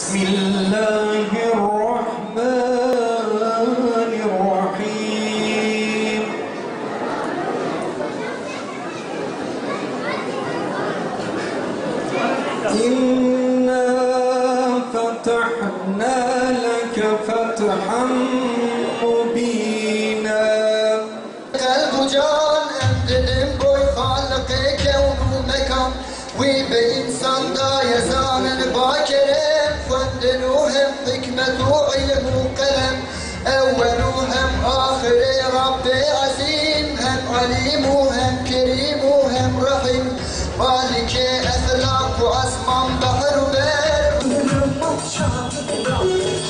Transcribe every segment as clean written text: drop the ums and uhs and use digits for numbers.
بسم الله الرحمن الرحيم إنا فتحنا لك فتحا مبينا قلب جان dedim boy halık-ı kevnu mekan ve be insan da yazanın bakerem fendenu hem hikmetu ilmu kalem evvelu hem ahire Rabbi azim hem alimu hem kerimu hem rahim malike eflaku asman bahar ver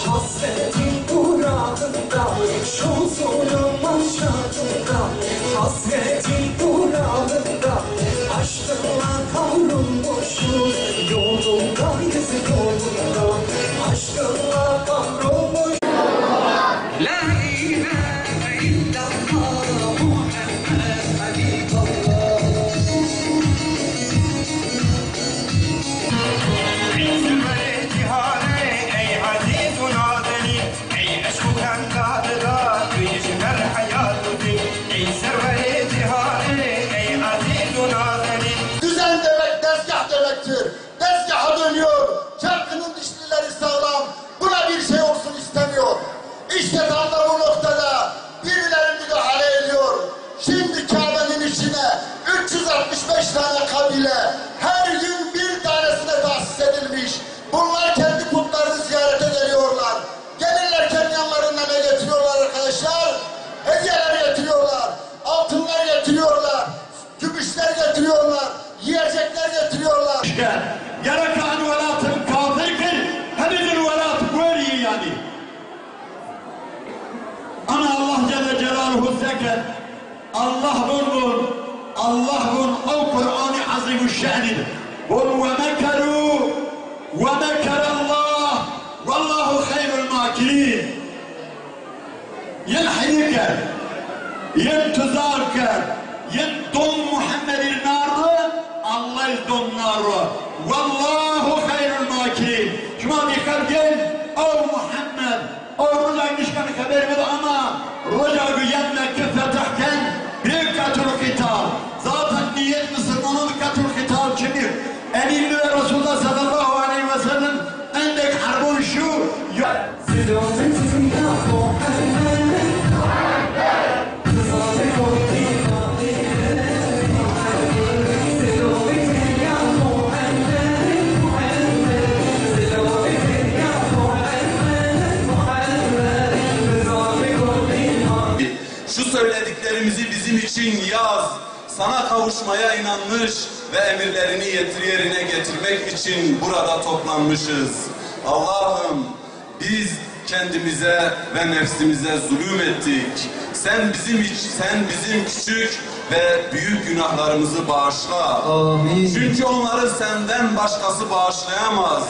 hasretin uğradığında şu zulüm aşağıda hasretin uğradığında aşkınla kavrulmuşuz yolunda yüzü yolunda aşkınla kavrulmuş La ilahe illallah Muhammed Habibullah Düzen demek tezgah demektir. Tezgaha dönüyor. Çarkının dişlileri sağlam. Buna bir şey olsun istemiyor. İşte tam da bu noktada birileri müdahale ediyor. Şimdi Kabe'nin içine 365 tane kabile her gün bir tanesine tahsis edilmiş. Bunlar kendi putlarını ziyarete geliyorlar. Gelirlerken yanlarında ne getiriyorlar arkadaşlar? Hediyeler getiriyorlar. Altınlar getiriyorlar. Gümüşler getiriyorlar. Yiyecekler getiriyorlar. يرك عن ولاة كافرك هذه الولاة قوي يعني أنا الله جل جلاله ذكر الله بن أو قرآن عظيم الشأن قل ومكر الله والله خير الماكرين ينحنك ينتظارك ينضم محمد النار الله يضم ناره والله خير الماكرين شما بيخرجين او محمد او رجع نشكن خبر بده اما رجع يمك فتحكن بكتر القتال zaten niyet Müslümanın katıl kitab kimdir? Eminli ve Resulullah sallallahu aleyhi ve sellem endek harbun şu Şu söylediklerimizi bizim için yaz. Sana kavuşmaya inanmış ve emirlerini yerine getirmek için burada toplanmışız. Allah'ım biz kendimize ve nefsimize zulüm ettik. Sen bizim küçük ve büyük günahlarımızı bağışla. Amin. Çünkü onları senden başkası bağışlayamaz.